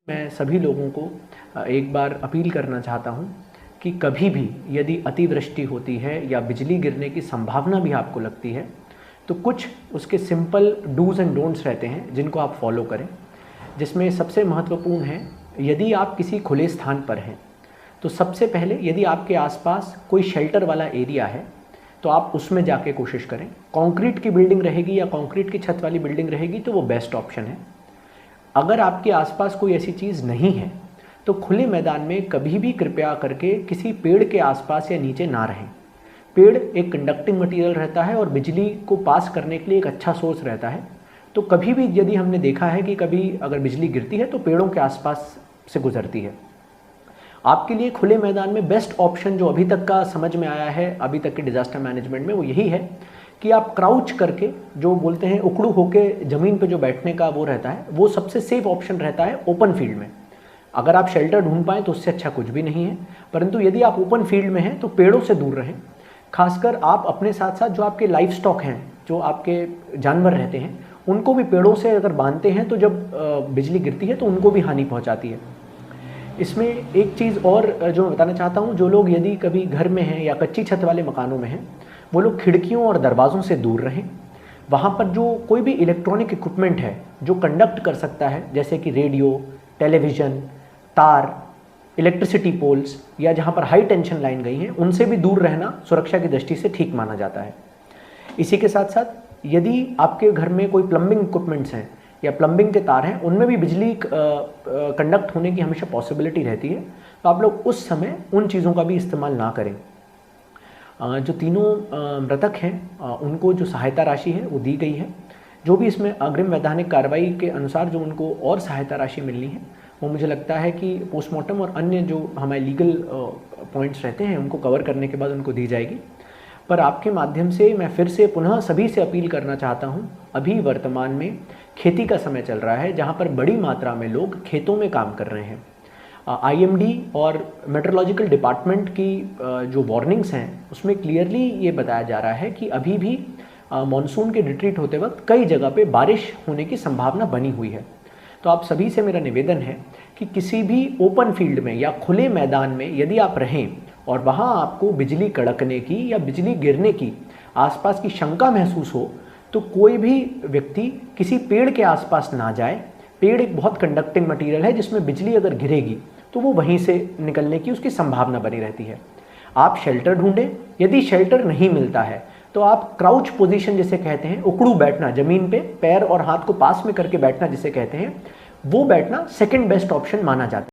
मैं सभी लोगों को एक बार अपील करना चाहता हूँ कि कभी भी यदि अतिवृष्टि होती है या बिजली गिरने की संभावना भी आपको लगती है तो कुछ उसके सिंपल डूज़ एंड डोंट्स रहते हैं जिनको आप फॉलो करें। जिसमें सबसे महत्वपूर्ण है, यदि आप किसी खुले स्थान पर हैं तो सबसे पहले यदि आपके आसपास कोई शेल्टर वाला एरिया है तो आप उसमें जाके कोशिश करें। कंक्रीट की बिल्डिंग रहेगी या कंक्रीट की छत वाली बिल्डिंग रहेगी तो वो बेस्ट ऑप्शन है। अगर आपके आसपास कोई ऐसी चीज़ नहीं है तो खुले मैदान में कभी भी कृपया करके किसी पेड़ के आसपास या नीचे ना रहें। पेड़ एक कंडक्टिंग मटेरियल रहता है और बिजली को पास करने के लिए एक अच्छा सोर्स रहता है। तो कभी भी यदि हमने देखा है कि कभी अगर बिजली गिरती है तो पेड़ों के आसपास से गुजरती है। आपके लिए खुले मैदान में बेस्ट ऑप्शन जो अभी तक का समझ में आया है, अभी तक के डिज़ास्टर मैनेजमेंट में, वो यही है कि आप क्राउच करके, जो बोलते हैं उकड़ू होके ज़मीन पे जो बैठने का वो रहता है, वो सबसे सेफ ऑप्शन रहता है ओपन फील्ड में। अगर आप शेल्टर ढूंढ पाएँ तो उससे अच्छा कुछ भी नहीं है, परंतु यदि आप ओपन फील्ड में हैं तो पेड़ों से दूर रहें। खासकर आप अपने साथ साथ जो आपके लाइफ स्टॉक हैं, जो आपके जानवर रहते हैं, उनको भी पेड़ों से अगर बांधते हैं तो जब बिजली गिरती है तो उनको भी हानि पहुँचाती है। इसमें एक चीज़ और जो मैं बताना चाहता हूँ, जो लोग यदि कभी घर में हैं या कच्ची छत वाले मकानों में हैं, वो लोग खिड़कियों और दरवाज़ों से दूर रहें। वहाँ पर जो कोई भी इलेक्ट्रॉनिक इक्विपमेंट है जो कंडक्ट कर सकता है, जैसे कि रेडियो, टेलीविज़न, तार, इलेक्ट्रिसिटी पोल्स या जहाँ पर हाई टेंशन लाइन गई हैं, उनसे भी दूर रहना सुरक्षा की दृष्टि से ठीक माना जाता है। इसी के साथ साथ यदि आपके घर में कोई प्लम्बिंग इक्विपमेंट्स हैं या प्लम्बिंग के तार हैं, उनमें भी बिजली कंडक्ट होने की हमेशा पॉसिबिलिटी रहती है, तो आप लोग उस समय उन चीज़ों का भी इस्तेमाल ना करें। जो तीनों मृतक हैं उनको जो सहायता राशि है वो दी गई है। जो भी इसमें अग्रिम वैधानिक कार्रवाई के अनुसार जो उनको और सहायता राशि मिलनी है, वो मुझे लगता है कि पोस्टमार्टम और अन्य जो हमारे लीगल पॉइंट्स रहते हैं उनको कवर करने के बाद उनको दी जाएगी। पर आपके माध्यम से मैं फिर से पुनः सभी से अपील करना चाहता हूँ, अभी वर्तमान में खेती का समय चल रहा है जहाँ पर बड़ी मात्रा में लोग खेतों में काम कर रहे हैं। IMD और मेट्रोलॉजिकल डिपार्टमेंट की जो वार्निंग्स हैं उसमें क्लियरली ये बताया जा रहा है कि अभी भी मॉनसून के रिट्रीट होते वक्त कई जगह पे बारिश होने की संभावना बनी हुई है। तो आप सभी से मेरा निवेदन है कि किसी भी ओपन फील्ड में या खुले मैदान में यदि आप रहें और वहाँ आपको बिजली कड़कने की या बिजली गिरने की आसपास की शंका महसूस हो तो कोई भी व्यक्ति किसी पेड़ के आसपास ना जाए। पेड़ एक बहुत कंडक्टिंग मटेरियल है जिसमें बिजली अगर गिरेगी तो वो वहीं से निकलने की उसकी संभावना बनी रहती है। आप शेल्टर ढूंढें। यदि शेल्टर नहीं मिलता है तो आप क्राउच पोजीशन जिसे कहते हैं, उकड़ू बैठना, ज़मीन पे पैर और हाथ को पास में करके बैठना जिसे कहते हैं, वो बैठना सेकंड बेस्ट ऑप्शन माना जाता है।